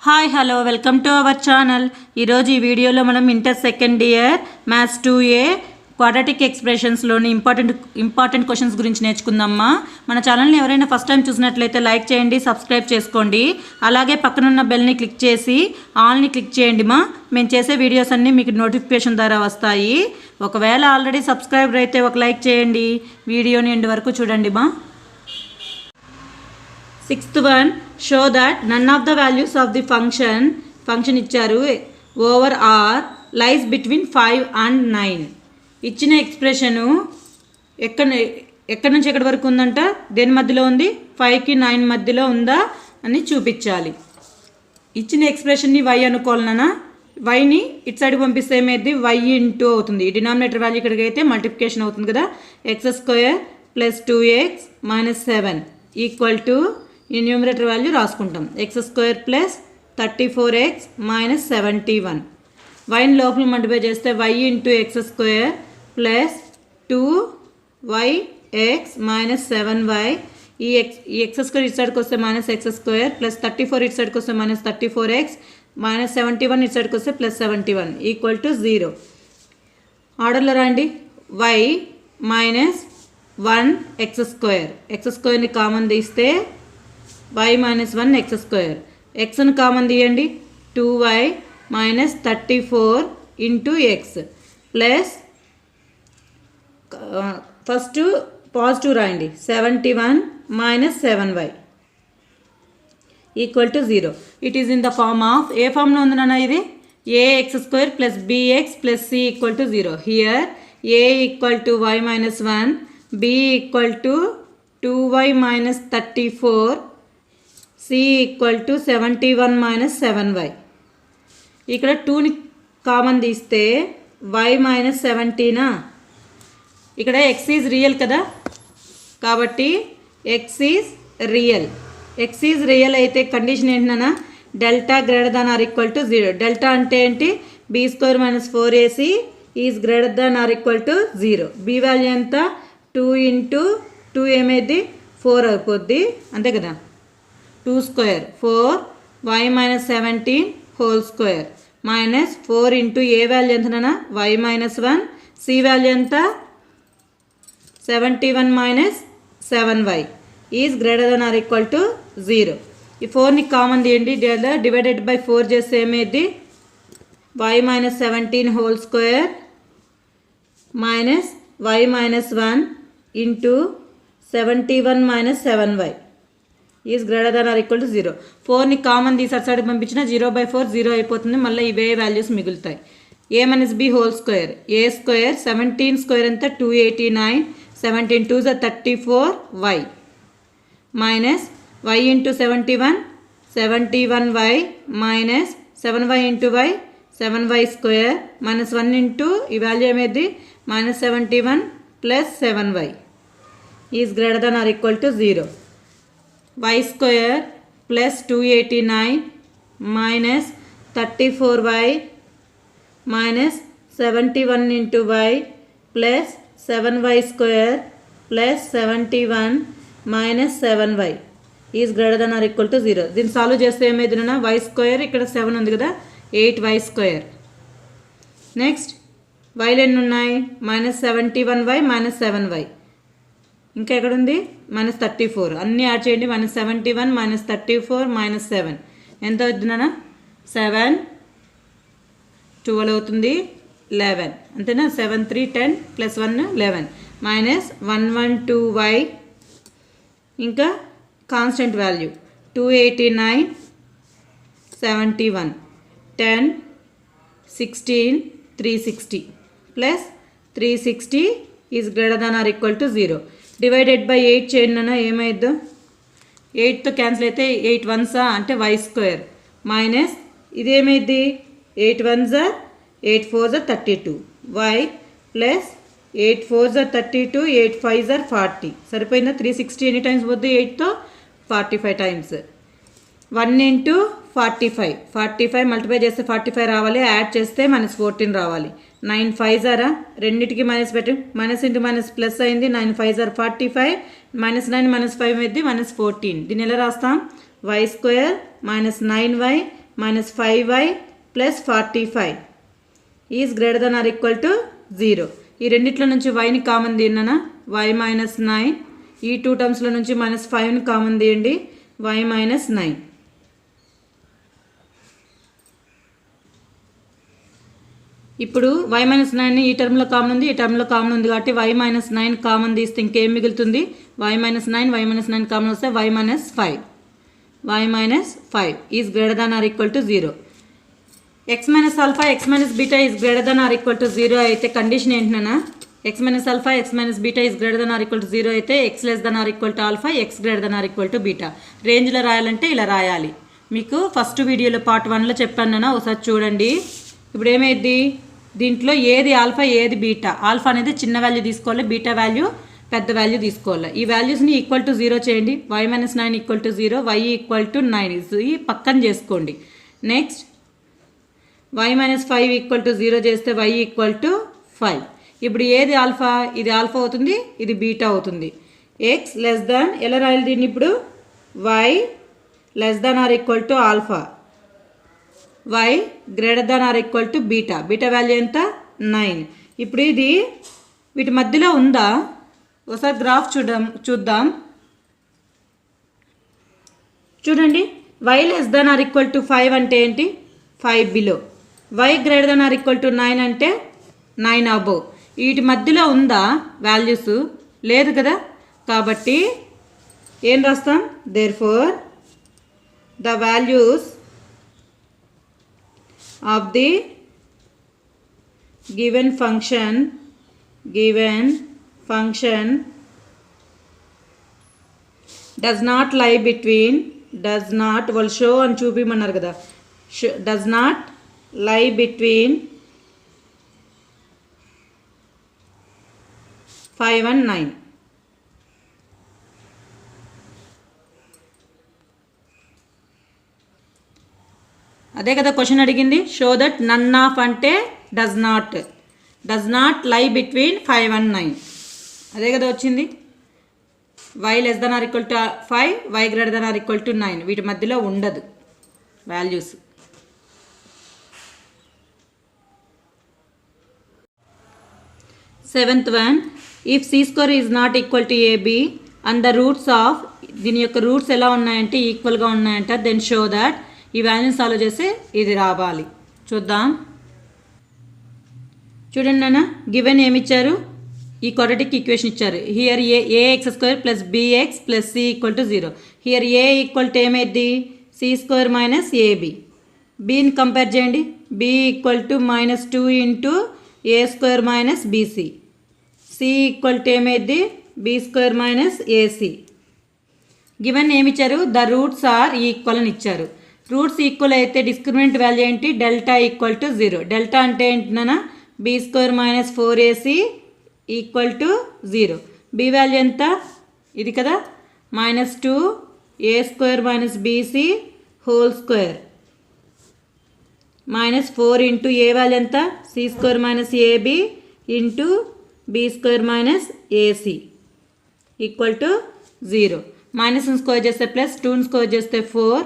Hi hello welcome to our channel. ఈరోజు ఈ వీడియోలో మనం inter second year maths 2A quadratic ఎక్స్ప్రెషన్స్లోని ఇంపార్టెంట్ క్వశ్చన్స్ గురించి నేర్చుకుందామా. మన ఛానల్ని ఎవరైనా ఫస్ట్ టైం చూసినట్లయితే లైక్ చేయండి, సబ్స్క్రైబ్ చేసుకోండి. అలాగే పక్కనున్న బెల్ని క్లిక్ చేసి ఆల్ని క్లిక్ చేయండి మేము చేసే వీడియోస్ అన్నీ మీకు నోటిఫికేషన్ ద్వారా వస్తాయి. ఒకవేళ ఆల్రెడీ సబ్స్క్రైబర్ అయితే ఒక లైక్ చేయండి, వీడియోని ఎండ్ వరకు చూడండి Sixth one, show that none of the values of the function ఇచ్చారు over r lies between 5 and 9. ఇచ్చిన ఎక్స్ప్రెషను ఎక్కడి నుంచి ఎక్కడి వరకు ఉందంట, దేని మధ్యలో ఉంది, 5కి 9 మధ్యలో ఉందా అని చూపించాలి. ఇచ్చిన ఎక్స్ప్రెషన్ని y అనుకోవాలన్నా వైని ఇటు సైడ్ పంపిస్తే ఏమైంది, y ఇంటూ అవుతుంది. ఈ డినామినేటర్ వాల్యూ ఇక్కడికి అయితే మల్టిప్లికేషన్ అవుతుంది కదా. x² + 2x - 7 ఈక్వల్ టు ఈ న్యూమరేటర్ వాల్యూ రాసుకుంటాం. x² + 34x - 71. వైని లోపల మల్టిప్లై చేస్తే y × x² + 2yx - 7y. ఈ x² ఇటు సైడ్కి వస్తే -x² + 34 ఇటు సైడ్కి వస్తే -34x - 71 ఇటు సైడ్కి వస్తే +71 ఈక్వల్ టు 0. ఆర్డర్లో రాండి. y - 1x². x²ని కామన్ తీస్తే y - 1x². xను కామన్ తీయండి, 2y - 34 × x plus first positive రాయండి, 71 - 7y equal to 0. It is in the form of, ఏ ఫామ్లో ఉంది నాన్న ఇది, ax² + bx + c equal to 0. Here a equal to y - 1, b equal to 2y - 34, c equal to 71 - 7y. ఇక్కడ 2ని common తీస్తే y - 17. ఇక్కడ x ఈజ్ రియల్ కదా, కాబట్టి x is real. x is real అయితే కండిషన్ ఏంటన్నా, డెల్టా > 0. డెల్టా అంటే ఏంటి, b² - 4ac is > 0. b value ఎంత, 2 × 2 ఏమైంది 4 అయిపోద్ది, అంతే కదా. 2² 4 y - 17 whole square minus 4 × a value ఎంతనా, y - 1, c వాల్యూ ఎంత, 71 - 7y ఈజ్ > 0. ఈ 4ని కామన్ తీయండి, డివైడెడ్ బై 4 చేస్తే ఏమైంది, y - 17 whole square minus y - 1 × 71 - 7y is > 0. 4ని కామన్ తీసి అటు సైడ్ పంపించిన 0/4 0 అయిపోతుంది, మళ్ళీ ఇవే వాల్యూస్ మిగులుతాయి. a - b whole square, a² 17² ఎంత, 289, 17 2 = 34y minus y × 71 71y minus 7y × y 7y² -1 × ఈ వాల్యూ ఏమైంది, -71 + 7y is > 0. y² + 289 minus 34y minus 71 × y plus 7y² plus 71 minus 7y is > 0. దీన్ని సాల్వ్ చేస్తే ఏమైంది, y² ఇక్కడ 7 ఉంది కదా, 8y². నెక్స్ట్ వైలు ఎన్ని ఉన్నాయి, -71y -7y. ఇంకా ఎక్కడుంది, -34. అన్నీ యాడ్ చేయండి, -71 -34 -7 ఎంత అవుతుందన్నా, 7 12 అవుతుంది, 11 అంతేనా. 7 3 10 + 1 11 -112y. ఇంకా constant value 289 71 10 16 360 plus 360 is > 0. Divided by 8 చేయండి అన్న, ఏమైద్దో, 8తో క్యాన్సిల్ అయితే 8 1s అంటే y² minus ఇదేమైద్ది, 8 1s 8 4s 32 y plus 8 4s 32 8 5s 40 సరిపోయిందా. 360 ఎన్ని టైమ్స్ పోద్ది, 8తో 45 టైమ్స్. 1 × 45 మల్టిప్లై చేస్తే 45 రావాలి, యాడ్ చేస్తే -14 రావాలి. 9 5s రెండింటికి మైనస్ పెట్టి మైనస్ ఇంటూ మైనస్ ప్లస్ అయింది, 9 5s 45 -9 -5 అయింది -14. దీన్ని ఎలా రాస్తాం, y² - 9y minus 5y plus 45 is greater than or equal to 0. ఈ రెండిట్లో నుంచి yని కామన్ తీయనా, y minus 9. ఈ 2 టర్మ్స్లో నుంచి minus 5ని కామన్ తీయండి, y minus 9. ఇప్పుడు y minus 9 ఈ టర్మ్లో కామన్ ఉంది, ఈ టర్మ్లో కామన్ ఉంది కాబట్టి y minus 9 కామన్ తీస్తే ఇంకేం మిగులుతుంది, y minus 9 కామన్ వస్తే y minus 5. y minus 5 is greater than or equal to 0. x minus alpha x minus beta is greater than or equal to 0 అయితే కండిషన్ ఏంటన్నా, x minus alpha x minus beta is greater than or equal to 0 అయితే x less than or equal to alpha x greater than or equal to beta. రేంజ్లో రాయాలంటే ఇలా రాయాలి. మీకు first వీడియోలో part 1లో చెప్పాను, ఒకసారి చూడండి. ఇప్పుడు ఏమైంది, దీంట్లో ఏది ఆల్ఫా ఏది బీటా, ఆల్ఫా అనేది చిన్న వాల్యూ తీసుకోవాలి, బీటా వాల్యూ పెద్ద వాల్యూ తీసుకోవాలి. ఈ వాల్యూస్ని ఈక్వల్ టు 0 చేయండి, y minus 9 equal to 0, y equal to 9 ఈ పక్కన చేసుకోండి. Next y minus 5 equal to 0 చేస్తే y ఈక్వల్ టు 5. ఇప్పుడు ఏది ఆల్ఫా, ఇది ఆల్ఫా అవుతుంది, ఇది బీటా అవుతుంది. x లెస్ దాన్ ఎలా రాయాలి దీన్ని, ఇప్పుడు y less than or equal to alpha, y greater than or equal to beta, beta value ఎంత 9. ఇప్పుడు ఇది వీటి మధ్యలో ఉందా, ఒకసారి గ్రాఫ్ చూద్దాం. చూడండి, y less than or equal to 5 అంటే ఏంటి, 5 below. y greater than or equal to 9 అంటే 9 అబోవ్. వీటి మధ్యలో ఉందా వాల్యూస్, లేదు కదా. కాబట్టి ఏం రాస్తాం, therefore the values of the given function does not lie between, does not వాళ్ళు షో అని చూపిమన్నారు కదా, does not lie between 5 and 9. అదే కదా క్వశ్చన్ అడిగింది, షో దట్ నన్ ఆఫ్ అంటే does not lie between 5 and 9. అదే కదా వచ్చింది. y less than or equal to 5, y greater than or equal to 9 వీటి మధ్యలో ఉండదు values. Seventh one, if C square is not equal to AB and the roots of, దీని యొక్క roots ఎలా ఉన్నాయంటే ఈక్వల్గా ఉన్నాయంట, దెన్ షో దట్, ఈ వాల్యూని సాల్వ్ చేస్తే ఇది రావాలి. చూద్దాం. చూడండి నాన్న, గివెన్ ఏమి ఇచ్చారు, ఈ క్వాడ్రాటిక్ ఈక్వేషన్ ఇచ్చారు. Here ax square plus bx plus c equal to 0. Here a equal to ఏమైంది, సి స్క్వేర్ మైనస్ ఏబి. బిని కంపేర్ చేయండి, b equal to -2 into a square minus bc. C equal to ఏమైంది, b square minus ac. Given ఏమి ఇచ్చారు, the roots are equal అని ఇచ్చారు. Roots equal అయితే discriminant value ఏంటి, డెల్టా ఈక్వల్ టు 0. డెల్టా అంటే ఏంటన్నా, b square minus 4ac equal to 0. B value ఎంత, ఇది కదా, -2 a square minus bc whole square -4 into a value ఎంత, c square minus ab into b square minus ac equal to 0. మైనస్ని square చేస్తే plus, 2ని square చేస్తే 4.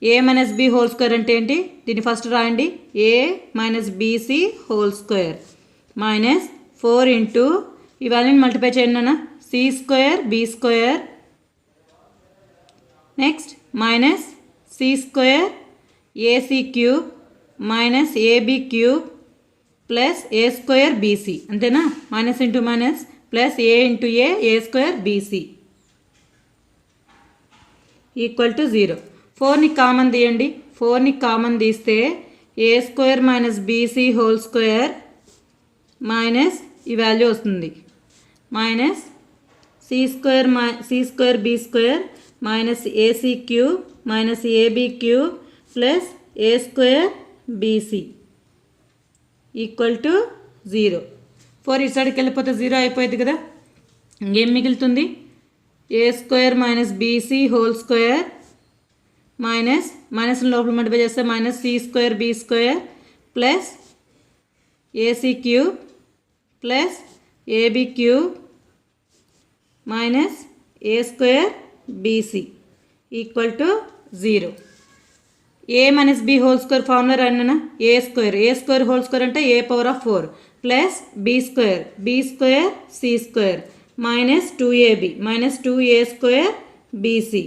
A minus b whole square అంటే ఏంటి, దీన్ని ఫస్ట్ రాయండి, a minus bc whole square -4 into ఈ వాల్యూని మల్టిప్లై చేయండి అన్న, c square b square, next minus c square ac cube minus ab cube plus a square bc. అంతేనా, minus into minus plus a into a square BC equal to 0. 4ని common తీయండి, 4ని common తీస్తే a square minus bc whole square minus ఈ value వస్తుంది, minus c square b square minus ac cube minus ab cube plus a square BC equal to 0. 4 ఇటు సైడ్కి వెళ్ళిపోతే 0 అయిపోయింది కదా. ఇంకేం మిగులుతుంది, a square minus bc whole square minus లోపల మల్టిప్లై చేస్తే minus c square b square plus AC cube plus AB cube minus a square BC equal to 0. A minus b whole square formula రాయనా a square whole square అంటే a power of 4 plus b square c square minus 2ab minus 2a square bc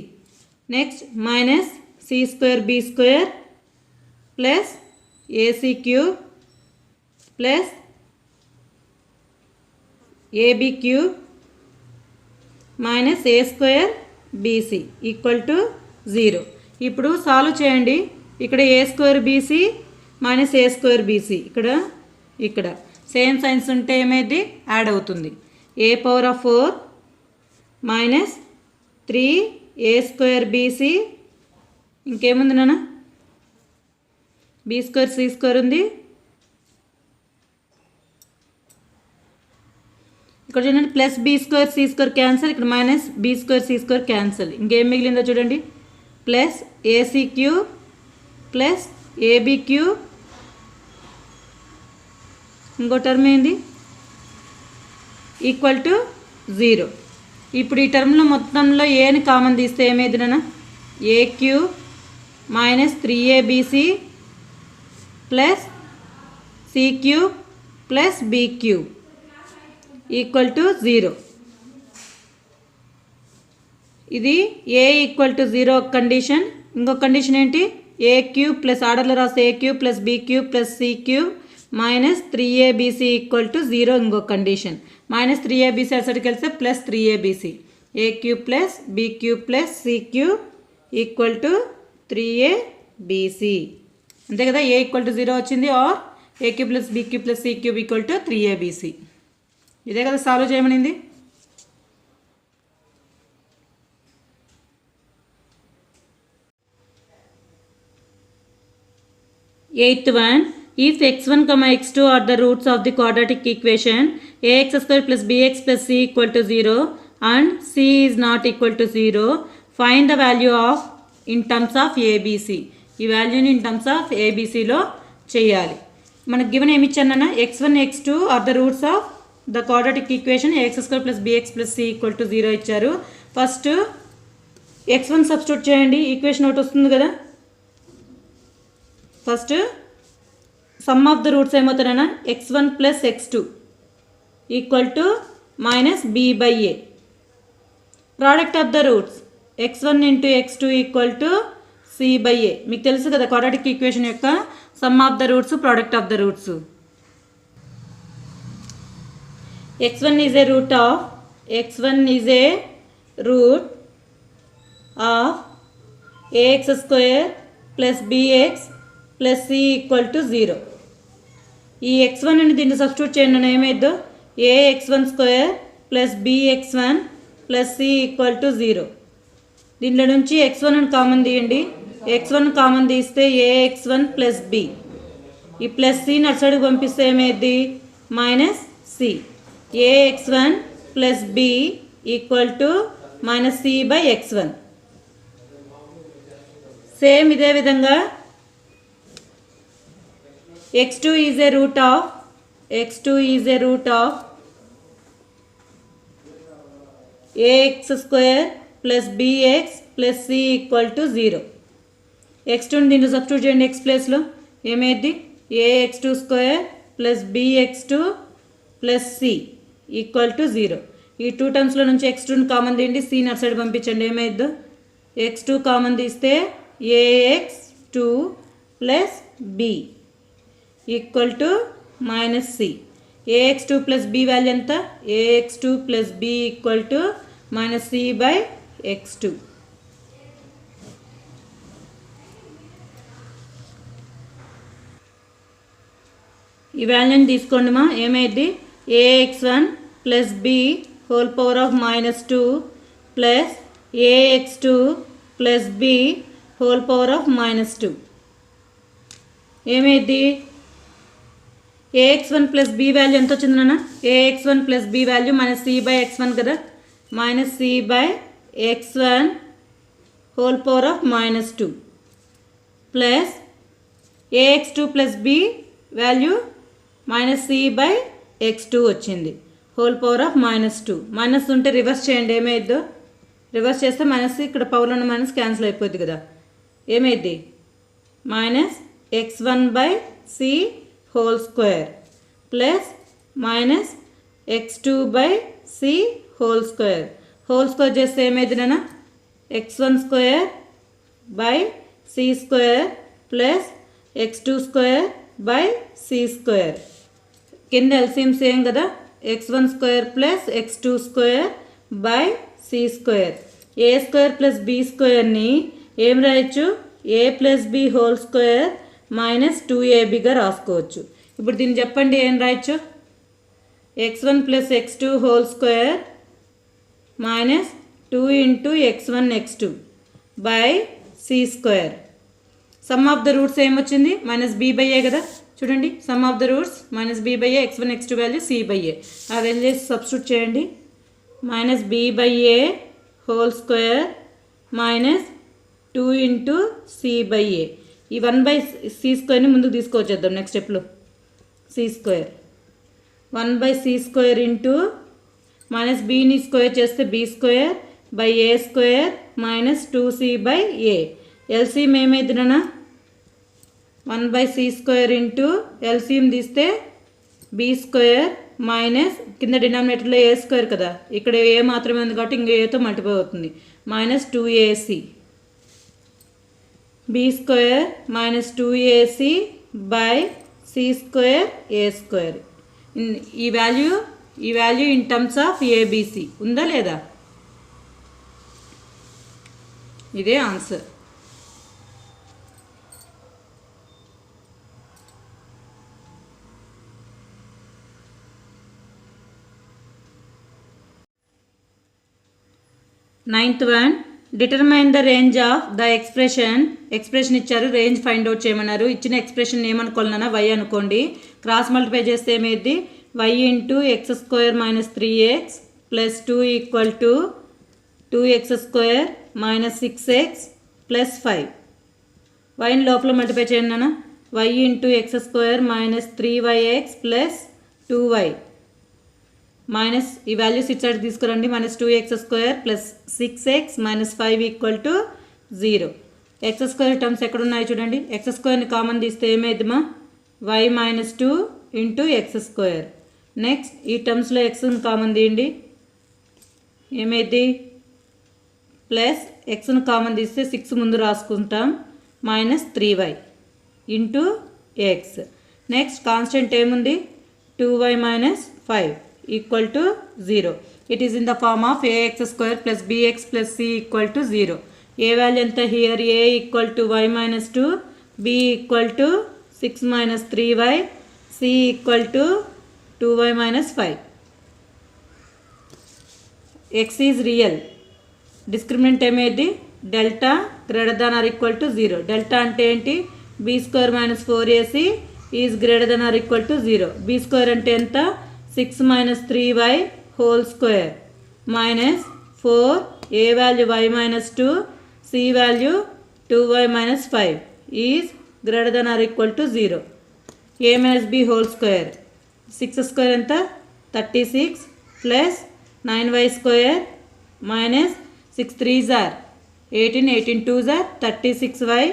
next minus c square b square plus AC cube plus AB cube minus a square BC equal to 0. ఇప్పుడు solve చేయండి. ఇక్కడ a square b c minus a square b c ఇక్కడ same signs ఉంటే ఏమైంది add అవుతుంది. A power of 4 minus 3 a square b c ఇంకేముంది నాన్న b square c square ఉంది. ఇక్కడ చూడండి plus b square c square cancel, ఇక్కడ minus b square c square cancel. ఇంకేం మిగిలిందో చూడండి plus AC cube plus AB cube ఇంకో టర్మ్ ఏంది ఈక్వల్ టు 0. ఇప్పుడు ఈ టర్మ్లో మొత్తంలో ఏని కామన్ తీస్తే ఏమైంది నాన్న a cube minus 3abc plus c cube plus b cube equal to 0. ఇది ఏ ఈక్వల్ టు 0 కండిషన్. ఇంకొక కండిషన్ ఏంటి ఏ క్యూబ్ ప్లస్ ఆర్డర్లో రాస్తే a cube plus b cube plus c cube minus 3abc equal to 0 ఇంకొక condition. Minus 3abc అసలుకి వెళ్తే plus 3abc a cube plus b cube plus c cube equal to 3abc అంతే కదా. A equal to 0 వచ్చింది are a cube plus b cube plus c cube equal to 3abc. ఇదే కదా solve చేయమనింది. Eighth one if x1, x2 are the roots of the quadratic equation ax square plus bx plus c equal to 0 and c is not equal to 0, find the value of in terms of abc. ఈ వాల్యూని in terms of abcలో చేయాలి. మనకు given ఏమి ఇచ్చానన్నా x1 x2 are the roots of the quadratic equation ax square plus bx plus c equal to 0 ఇచ్చారు. First x1 substitute చేయండి, equation ఒకటి వస్తుంది కదా. First sum of the roots ఏమవుతారన్నా x1 plus x2 equal to minus b by a. Product of the roots x1 into x2 equal to c by a. మీకు తెలుసు కదా quadratic equation యొక్క sum of the roots product of the roots. x1 is a root of ax square plus bx plus c equal to 0. ఈ x1 అని దీన్ని substitute చేయండి ఏమైద్దో ax1 square plus bx1 plus c equal to 0. దీంట్లో నుంచి x1 అని common తీయండి, x1 common తీస్తే ax1 plus b, ఈ ప్లస్ c నడిసడికి పంపిస్తే ఏమైద్ది minus c. ax1 plus b equal to minus c by x1. Same ఇదే విధంగా x2 is a root of ax square plus bx plus c equal to 0. x2 దీంట్లో substitute చేయండి x ప్లేస్లో ఏమైంది ax2 square plus bx2 plus c equal to 0. ఈ two టర్మ్స్లో నుంచి x2 common తీయండి, c అటు సైడ్ పంపించండి ఏమైద్దో x2 కామన్ తీస్తే ax2 plus b equal to minus c. ax2 plus b value ఎంత ax2 plus b equal to minus c by x2. ఈ వాల్యూని తీసుకోండి మా ఏమైంది ax1 plus b whole power of minus 2 plus ax2 plus b whole power of minus 2 ఏమైంది ax1 plus b value ఎంత వచ్చింది నాన్న ax1 plus b value minus c by x1 కదా, minus c by x1 whole power of minus 2 plus ax2 plus b value minus c by x2 వచ్చింది whole power of minus 2. Minus ఉంటే reverse చేయండి ఏమైద్దో reverse చేస్తే minus ఇక్కడ పవర్లో ఉన్న minus cancel అయిపోద్ది కదా. ఏమైద్ది minus x1 by c whole square plus minus x2 by c whole square. Whole square చేస్తే ఏమైంది నాన్న x1 square by c square plus x2 square by c square. కింద ఎల్సిఎం సేమ్ కదా, x1 square plus x2 square by c square. A square plus b స్క్వేర్ని ఏం రాయొచ్చు, a plus b whole square minus 2ab రాసుకోవచ్చు. ఇప్పుడు దీన్ని చెప్పండి ఏం రాయొచ్చు, x1 plus x2 whole square minus 2 into x1 x2 by c square. Some of the roots ఏమొచ్చింది, minus b by a కదా, చూడండి sum of the roots minus b by a, x1 x2 value c by a. ఆ values substitute చేయండి, minus b by a whole square minus 2 into c by a. ఈ 1 by c స్క్వేర్ని ముందుకు తీసుకొచ్చేద్దాం next స్టెప్లో, c square 1 by c square into minus బీని square చేస్తే b square by a square minus 2c by a. LCM ఏమైంది నాన్న 1 by c square into LCM తీస్తే b స్క్వేర్ మైనస్ కింద డినామినేటర్లో ఏ స్క్వేర్ కదా, ఇక్కడ ఏ మాత్రమే ఉంది కాబట్టి ఇంక ఏతో మల్టిప్లై అవుతుంది, minus 2ac b square minus 2ac by c square a square. ఈ value in terms of a b c ఉందా లేదా, ఇదే answer. Ninth one, determine the range of the expression ఇచ్చారు, రేంజ్ ఫైండ్ అవుట్ చేయమన్నారు. ఇచ్చిన ఎక్స్ప్రెషన్ ఏమనుకోవాలన్నా y అనుకోండి, క్రాస్ మల్టిప్లై చేస్తే ఏమైంది, y into X square minus 3x plus 2 equal to 2x square minus 6x plus 5. వైని లోపల మల్టిప్లై చేయండి నాన్న, y into X square minus 3yx plus 2y minus ఈ వాల్యూస్ ఇచ్చాడు తీసుకురండి, minus 2x square plus 6x minus 5 equal to 0. X square terms ఎక్కడున్నాయి చూడండి, X స్క్వేర్ని కామన్ తీస్తే ఏమైందిమా y minus 2 into X square. Next ఈ టర్మ్స్లో ఎక్స్ని కామన్ తీయండి, ఏమైంది ప్లస్ ఎక్స్ని కామన్ తీస్తే 6 ముందు రాసుకుంటాం minus 3y into x. Next constant ఏముంది 2y minus 5 equal to 0. It is in the form of ax square plus bx plus c equal to 0. A value ఎంత here, a equal to y minus 2, b equal to 6 minus 3y, c equal to 2y minus 5. x is real, discriminant ఏమేది delta greater than or equal to 0. Delta అంటే ఏంటి, b square minus 4ac is greater than or equal to 0. b square అంటే ఎంత 6 minus 3y whole square minus 4, a value y minus 2, c value 2y minus 5 is greater than or equal to 0. a minus b whole square 6 square ఎంత 36 plus 9y square minus 6 3s are 18, 18 2s are 36y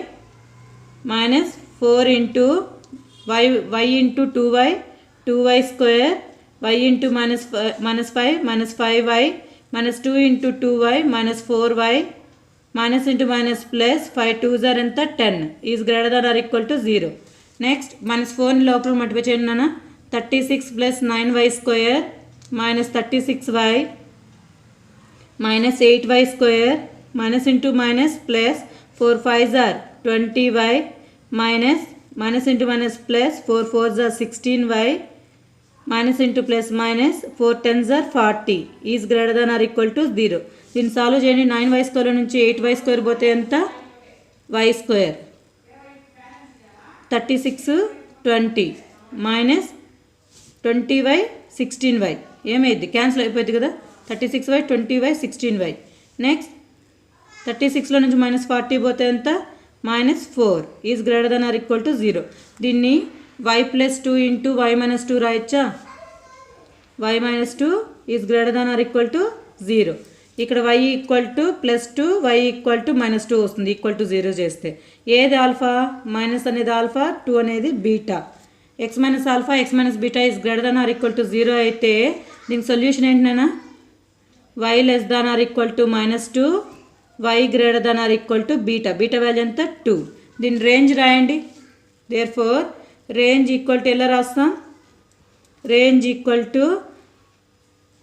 minus 4 into y into 2y square y into minus 5 minus 5y minus 2 into 2y minus 4y minus into minus plus 5 2s are ఎంత 10 is greater than or equal to 0. Next minus 4ని లోపల multiply చేయండి నాన్న, 36 plus 9y square minus 36y minus 8y square minus into minus plus 4 5s are 20y minus into minus plus 4 4s are 16y minus into plus minus 4 10s are 40 is greater than or equal to 0. దీన్ని solve చేయండి, 9y square నుంచి 8y square పోతే ఎంత y square 36 20 minus 20y 16y ఏమైంది cancel అయిపోయింది కదా, 36y 20y 16y. Next 36లో నుంచి minus 40 పోతే ఎంత minus 4 is greater than or equal to 0. దీన్ని y plus 2 into y minus 2 రాయొచ్చా, y minus 2 is greater than or equal to 0. ఇక్కడ y equal to +2 y equal to -2 వస్తుంది, equal to 0 చేస్తే. ఏది alpha? Minus అనేది alpha, 2 అనేది beta. x minus alpha x minus beta is greater than or equal to 0 అయితే దీనికి solution ఏంటన్నా? y less than or equal to -2, y greater than or equal to beta. Beta value ఎంత? 2. దీని range రాయండి. Therefore range equal to ఎలా రాస్తాం? Range equal to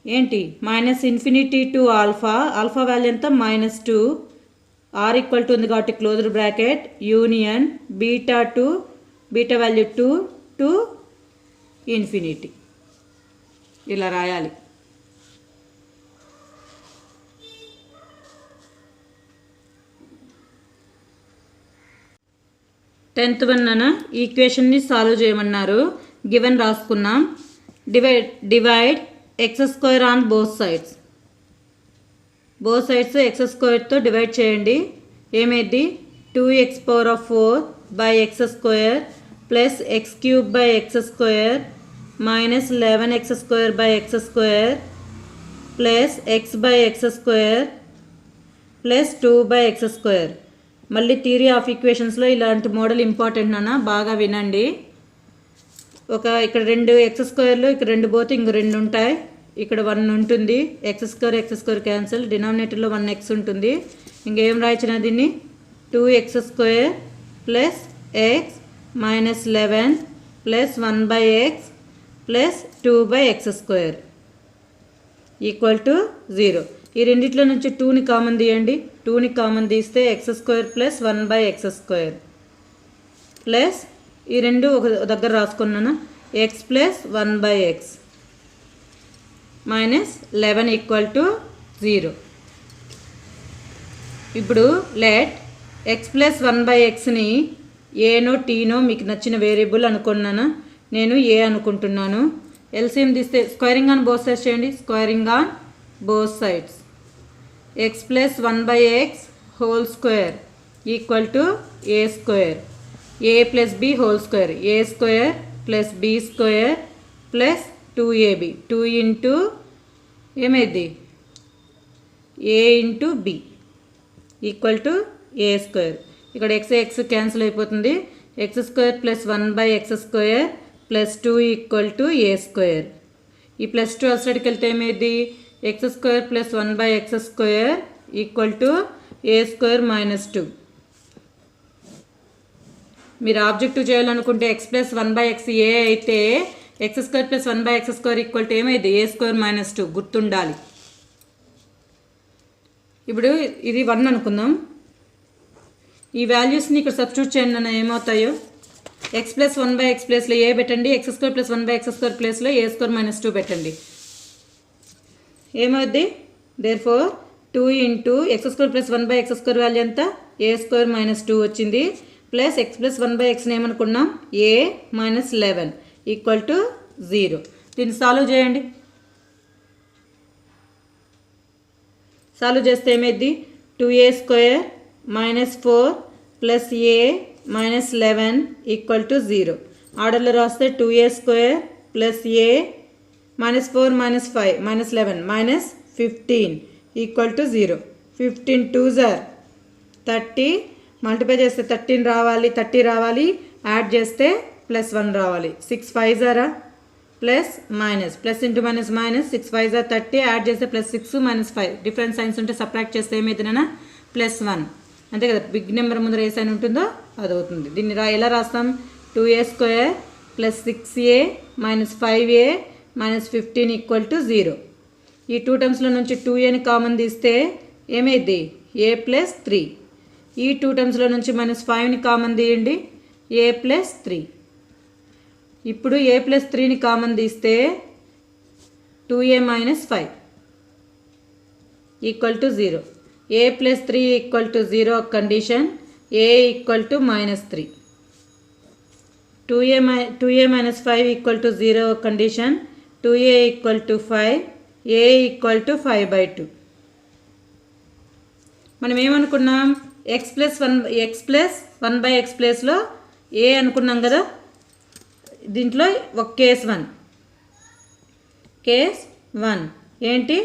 ఏంటి? -∞ To alpha. Alpha value ఎంత? -2. ఆర్ ఈక్వల్ టు ఉంది కాబట్టి closed bracket union beta to beta value 2 to infinity. ఇలా రాయాలి. టెన్త్ వన్ అన్న ఈక్వేషన్ని సాల్వ్ చేయమన్నారు. గివెన్ రాసుకున్నాం. Divide x² on both sides. Both sides x² divide చేయండి. ఏమైంది? 2x⁴/x² plus x³ minus 11x² plus x/x² plus 2/x². మళ్ళీ theory of ఈక్వేషన్స్లో ఇలాంటి మోడల్ ఇంపార్టెంట్ నాన్న, బాగా వినండి. ఇక్కడ 2 x² ఇక్కడ 2 పోతే ఇంక 2 ఉంటాయి. ఇక్కడ 1 ఉంటుంది. x² cancel. డినామినేటర్లో 1x ఉంటుంది. ఇంకేం రాయించిన దీన్ని? 2x² plus x minus 11 plus 1/x plus 2/x² equal to 0. ఈ రెండిట్లో నుంచి 2ని కామన్ తీయండి. 2ని కామన్ తీస్తే x² ప్లస్ 1/x² ప్లస్ ఈ రెండు ఒక దగ్గర రాసుకున్నాను. x plus 1/x minus 11 equal to 0. ఇప్పుడు లెట్ x ప్లస్ 1/xని ఏనో టీనో మీకు నచ్చిన వేరియబుల్ అనుకున్నాను. నేను ఏ అనుకుంటున్నాను. ఎల్సిఎం తీస్తే స్క్వేరింగ్ ఆన్ బోత్ సైడ్స్ చేయండి. Squaring on both sides x plus 1/x whole square equal to a². a plus b whole square. a² plus b² plus 2ab. 2 into ఏమైంది? a into b equal to a². ఇక్కడ x cancel అయిపోతుంది. x² plus 1/x² plus 2 equal to a². ఈ plus 2 అసలుకి వెళ్తే ఏమైంది? x² plus 1/x² equal to a² minus 2. మీరు objective చేయాలనుకుంటే x plus 1/x ఏ అయితే x² plus 1/x² equal to ఏమైంది? a² minus 2. గుర్తుండాలి. ఇప్పుడు ఇది 1 అనుకుందాం. ఈ వాల్యూస్ని ఇక్కడ సబ్స్టిట్యూట్ చేయండి అన్న, ఏమవుతాయో? x ప్లస్ 1/x ప్లేస్లో ఏ పెట్టండి. x² ప్లస్ 1/x² ప్లేస్లో a² మైనస్ 2 పెట్టండి. ఏమవుద్ది? Therefore 2 into x² plus 1/x² value ఎంత? a² మైనస్ 2 వచ్చింది. ప్లస్ x ప్లస్ 1/xని ఏమనుకున్నాం? a minus 11 equal to 0. దీన్ని సాల్వ్ చేయండి. సాల్వ్ చేస్తే ఏమైంది? 2a² minus 4 plus a minus 11 equal to 0. ఆర్డర్లో రాస్తే 2a² plus a minus 4 minus 5 minus 11 minus 15 equal to 0. 15 2s are 30. Multiply చేస్తే 13 రావాలి, 30 రావాలి. యాడ్ చేస్తే ప్లస్ 1 రావాలి. 6 5s are plus minus. Plus into minus minus. 6 5s are 30. Add చేస్తే plus 6 minus 5. Different science ఉంటే subtract చేస్తే ఏమైతుందన్నా? ప్లస్ 1. అంతే కదా. బిగ్ నెంబర్ ముందర ఏ సైన్ ఉంటుందో అది అవుతుంది. దీన్ని ఎలా రాస్తాం? 2a² plus 6a minus 5a minus 15 equal to 0. ఈ 2 టర్మ్స్లో నుంచి 2aని కామన్ తీస్తే ఏమైంది? a plus 3. ఈ 2 టర్మ్స్లో నుంచి మైనస్ 5ని కామన్ తీయండి. a plus 3. ఇప్పుడు a ప్లస్ 3ని కామన్ తీస్తే 2a minus 5 equal to 0. a plus 3 equal to 0 condition. a equal to minus 3. 2a minus 5 equal to 0 condition. 2a equal to 5. a equal to 5/2. మనం ఏమనుకున్నాం? x plus 1/x ప్లేస్లో a అనుకున్నాం కదా. దీంట్లో ఒక case 1 ఏంటి?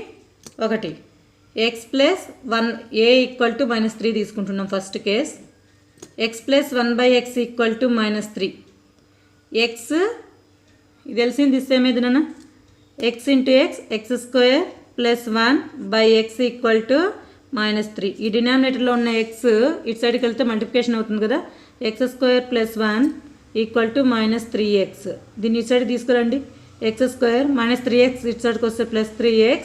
1 X plus 1 A equal to -3 తీసుకుంటున్నాం first case. X plus 1/x equal to -3. X ఇది తెలిసింది ఇస్తే ఏమైంది నాన్న, X into x x square plus 1/x equal to -3. ఈ డినామినేటర్లో ఉన్న ఎక్స్ ఇటు సైడ్కి వెళ్తే మల్టిప్లికేషన్ అవుతుంది కదా, X square plus 1 equal to -3x. దీన్ని ఇటు సైడ్ తీసుకురండి, ఎక్స్ స్క్వేర్ -3x ఇటు సైడ్కి వస్తే plus 3x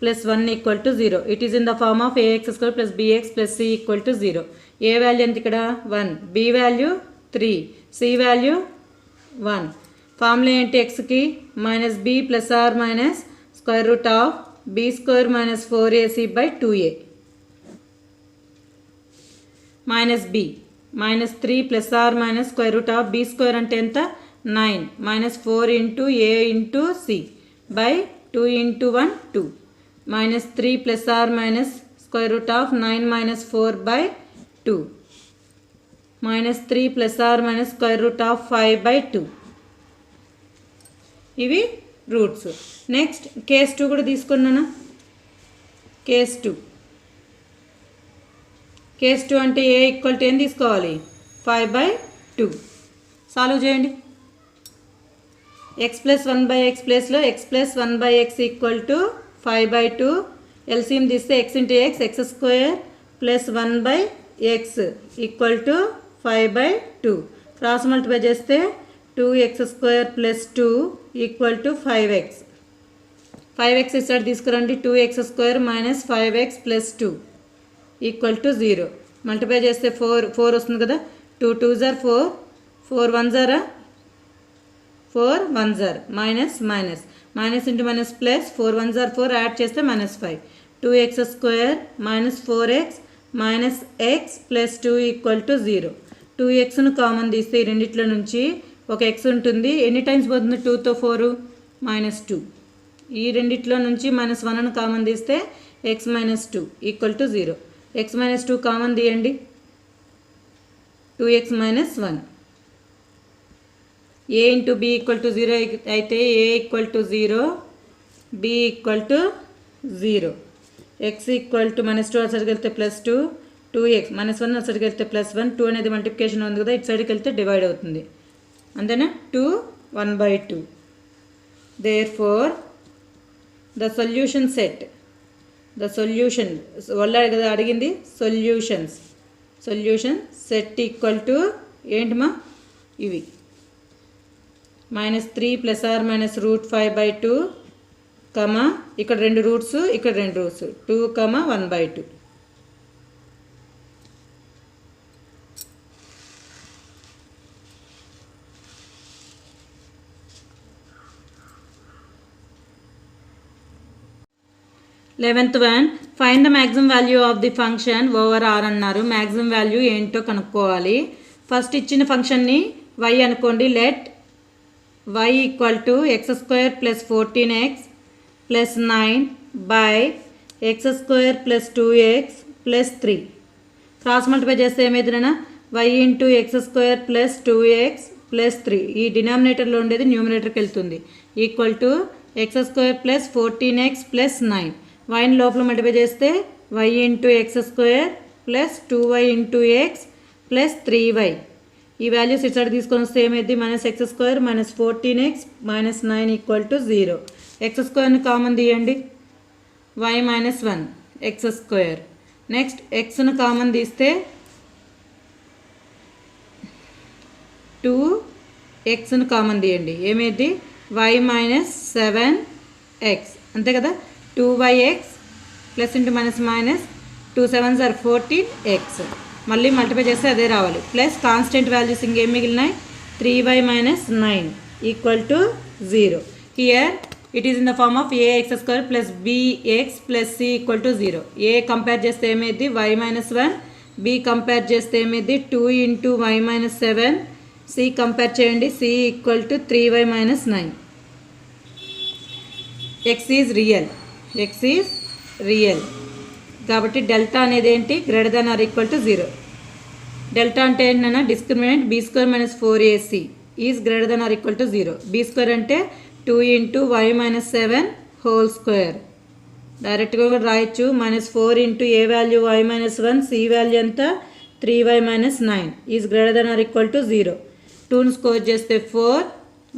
plus 1 equal to 0. It is in the form of ax square plus bx plus c equal to 0. A value ఎంత ఇక్కడ 1, b value 3, c value 1. Formula ఏంటి ఎక్స్కి -b plus or minus square root of b square minus 4ac/2a minus b -3 plus or minus square root of b square అంటే ఎంత 9 minus 4 into a into c by 2 into 1 2 minus 3 plus r minus square root of 9 minus 4 by 2 minus 3 plus r minus square root of 5 by 2. ఇవి roots. Next case 2 కూడా తీసుకున్నాను. Case 2 అంటే ఏ equal to ఏం తీసుకోవాలి 5/2. Solve చేయండి. X plus 1/x ప్లేస్లో x plus 1/x equal to 5/2. LCM తీస్తే x into x x square plus 1/x equal to 5/2. Cross multiply చేస్తే 2x square plus 2 equal to 5x. 5x ఇస్తాడు తీసుకురండి, 2x square minus 5x plus 2 equal to 0. Multiply చేస్తే 4 వస్తుంది కదా, 2 2s are 4, 4 1s are 4 1s are minus minus minus into minus plus 4 1s are 4 add చేస్తే -5. 2x square minus 4x minus x plus 2 equal to 0. 2xను common తీస్తే ఈ రెండిట్లో నుంచి ఒక x ఉంటుంది. ఎన్ని టైమ్స్ పోతుంది 2తో 4 -2. ఈ రెండిట్లో నుంచి -1ను కామన్ తీస్తే x -2 equal to 0. x -2 common తీయండి, 2x -1. a into b equal to 0 అయితే a equal to 0, b equal to 0. x equal to -2 అసలుకి వెళ్తే +2, 2x -1 అసలుకి వెళ్తే +1. 2 అనేది మల్టిప్లికేషన్ ఉంది కదా, ఇటు సైడ్కి వెళ్తే డివైడ్ అవుతుంది అంతేనా. 2 1/2. Therefore the solution set, the solution వాళ్ళ కదా అడిగింది, సొల్యూషన్ సెట్ ఈక్వల్ టు ఏంటమ్మా ఇవి -3 plus or minus root 5/2 comma ఇక్కడ 2 రూట్స్ ఇక్కడ 2 roots 2, 1/2. Eleventh one, find the maximum value of the function over R అన్నారు. మ్యాక్సిమం వాల్యూ ఏంటో కనుక్కోవాలి. ఫస్ట్ ఇచ్చిన ఫంక్షన్ని y అనుకోండి. Let y equal to x square plus 14x plus 9 by x square plus 2x plus 3. Cross multiply చేస్తే ఏమైందినా y into X square plus 2x plus 3. ఈ డినామినేటర్లో ఉండేది న్యూమినేటర్కి వెళ్తుంది. Equal to x square plus 14x plus 9. వైని లోపల multiply చేస్తే y into X square plus 2y into x plus 3y. ఈ వాల్యూస్ ఇటు సైడ్ తీసుకొని వస్తే ఏమైంది -x square minus 14x minus 9 equal to 0. X స్క్వేర్ని కామన్ తీయండి, y -1 ఎక్స్ స్క్వేర్. నెక్స్ట్ ఎక్స్ను కామన్ తీస్తే 2xను కామన్ తీయండి, ఏమైంది y -7x అంతే కదా. 2yx plus into minus minus 2 7s are 14x. మళ్ళీ మల్టిప్లై చేస్తే అదే రావాలి. ప్లస్ కాన్స్టెంట్ వాల్యూస్ ఇంకేం మిగిలినాయి 3y minus 9 equal to 0. Here it is in the form of ax square plus bx plus c equal to 0. a compare చేస్తే ఏమైంది y -1, b compare చేస్తే ఏమైంది 2 ఇంటూ y -7, c కంపేర్ చేయండి c equal to 3y -9. x is real కాబట్టి delta అనేది ఏంటి greater than or equal to 0. Delta అంటే ఏంటన్నా discriminant b square minus 4ac is greater than or equal to 0. b square అంటే 2 into y -7 whole square డైరెక్ట్గా కూడా రాయొచ్చు. -4 into a value y-1, c value ఎంత 3y-9 is greater than or equal to 0. 2ని square చేస్తే 4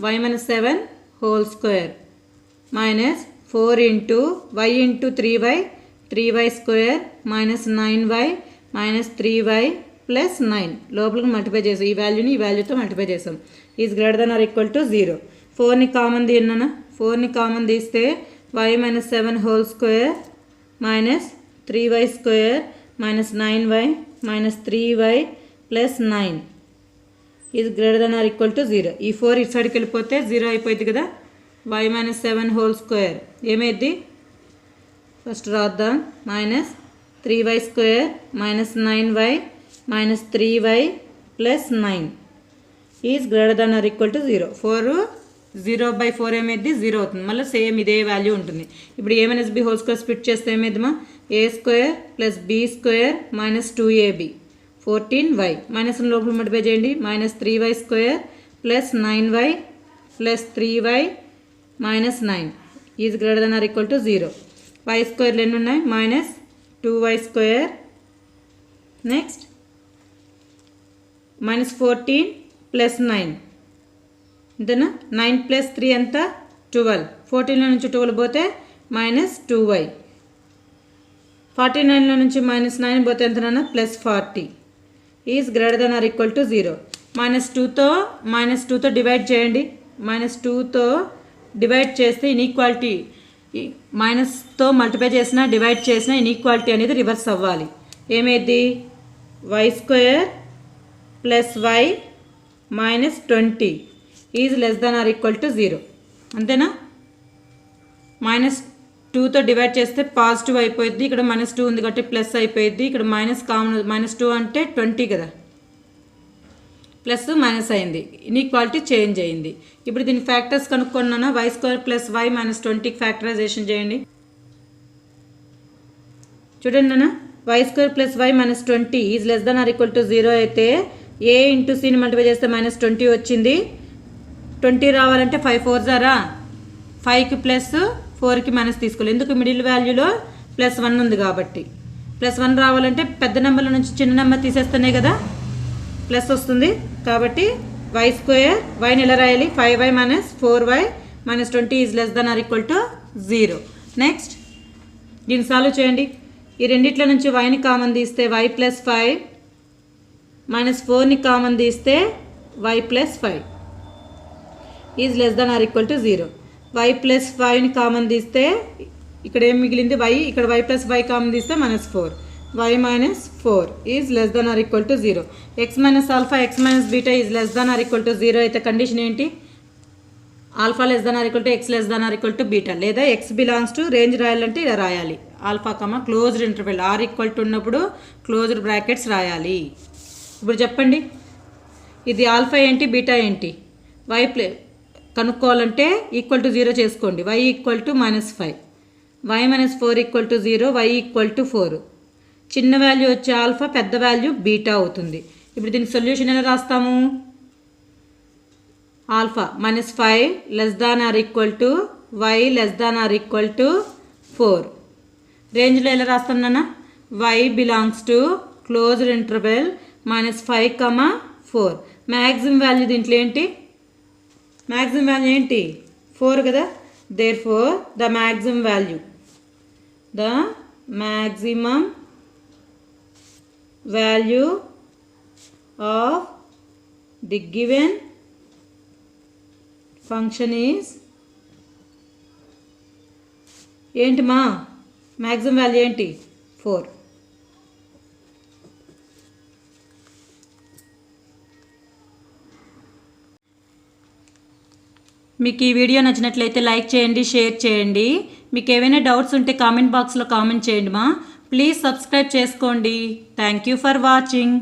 y-7 whole square -4 into y into 3y 3y square -9y -3y plus 9 లోపలికి multiply చేసాం. ఈ వాల్యూని ఈ వాల్యూతో మల్టిప్లై చేసాం. Is greater than or equal to 0. 4ని కామన్ తీయన్నా. 4ని కామన్ తీస్తే y-7 whole square -3y square -9y -3y plus 9 is greater than or equal to 0. ఈ 4 ఇటు సైడ్కి వెళ్ళిపోతే 0 అయిపోయింది కదా. y-7 హోల్ స్క్వేర్ ఏమైంది ఫస్ట్ రాద్దాం. -3y square -9y -3y plus 9 is greater than or equal to 0. 0/4 ఏమైంది 0 అవుతుంది. మళ్ళీ సేమ్ ఇదే వాల్యూ ఉంటుంది. ఇప్పుడు a-b హోల్ స్క్వేర్ స్ప్లిట్ చేస్తే ఏమైందమ్మా a square plus b square -2ab 14y minus లోపల మల్టిప్లై చేయండి. -3y square plus 9y plus 3y -9 is greater than or equal to 0. y స్క్వేర్లు ఎన్ని ఉన్నాయి -2y స్క్వేర్ నెక్స్ట్ -14 ప్లస్ 9 అంతేనా. 9 ప్లస్ 3 ఎంత 12. 14లో నుంచి 12 పోతే -2y 49లో నుంచి -9 పోతే ఎంతనా +40 is greater than or equal to 0. -2తో డివైడ్ చేయండి. -2తో డివైడ్ చేస్తే ఇన్ఈక్వాలిటీ మైనస్తో మల్టిప్లై చేసినా డివైడ్ చేసినా ఇన్ఈక్వాలిటీ అనేది రివర్స్ అవ్వాలి. ఏమైంది y square plus y -20 is less than or equal to 0. అంతేనా. -2తో డివైడ్ చేస్తే పాజిటివ్ అయిపోయింది. ఇక్కడ -2 ఉంది కాబట్టి ప్లస్ అయిపోయింది. ఇక్కడ మైనస్ కామన్ -2 అంటే 20 కదా, ప్లస్ మైనస్ అయింది. ఇన్ఈక్వాలిటీ చేంజ్ అయింది. ఇప్పుడు దీని ఫ్యాక్టర్స్ కనుక్కున్నాను. y స్క్వేర్ ప్లస్ y -20కి ఫ్యాక్టరైజేషన్ చేయండి. చూడండి అన్న, y square plus y -20 is less than or equal to 0 అయితే a ఇంటూ సిని మల్టిప్లై చేస్తే -20 వచ్చింది. 20 రావాలంటే 5 4 జారా 5కి ప్లస్ 4కి మైనస్ తీసుకోవాలి. ఎందుకు మిడిల్ వాల్యూలో +1 ఉంది కాబట్టి. +1 రావాలంటే పెద్ద నెంబర్ల నుంచి చిన్న నెంబర్ తీసేస్తేనే కదా ప్లస్ వస్తుంది. కాబట్టి y స్క్వేర్ వైని ఎలా రాయాలి 5y - 4y -20 is less than or equal to 0. Next దీన్ని సాల్వ్ చేయండి. ఈ రెండిట్ల నుంచి yని కామన్ తీస్తే y + 5 -4ని కామన్ తీస్తే y + 5 is less than or equal to 0. y + 5ని కామన్ తీస్తే ఇక్కడ ఏం మిగిలింది y. ఇక్కడ y + 5 కామన్ తీస్తే -4 y - 4 is less than or equal to 0. x - alpha x - beta is less than or equal to 0 అయితే condition ఏంటి alpha less than or equal to x less than or equal to beta. లేదా x belongs to range రాయాలంటే ఇలా రాయాలి. Alpha closed interval r equal to ఉన్నప్పుడు closed brackets రాయాలి. ఇప్పుడు చెప్పండి ఇది ఆల్ఫా ఏంటి బీటా ఏంటి. y కనుక్కోవాలంటే ఈక్వల్ టు 0 చేసుకోండి. y equal to -5 y - 4 equal to 0 y equal to 4. చిన్న వాల్యూ వచ్చే ఆల్ఫా, పెద్ద వాల్యూ బీటా అవుతుంది. ఇప్పుడు దీనికి సొల్యూషన్ ఎలా రాస్తాము alpha -5 less than or equal to y less than or equal to 4. రేంజ్లో ఎలా రాస్తాం నాన్న y belongs to closed interval -5, 4. Maximum value దీంట్లో ఏంటి మ్యాక్సిమం వాల్యూ ఏంటి 4 కదా. Therefore the maximum value of the given function is ఏంటి మా మ్యాక్సిమం వాల్యూ ఏంటి 4. మీకు ఈ వీడియో నచ్చినట్లయితే లైక్ చేయండి, షేర్ చేయండి. మీకు ఏవైనా డౌట్స్ ఉంటే కామెంట్ బాక్స్లో కామెంట్ చేయండి మా. ప్లీజ్ సబ్స్క్రైబ్ చేసుకోండి. Thank you for watching.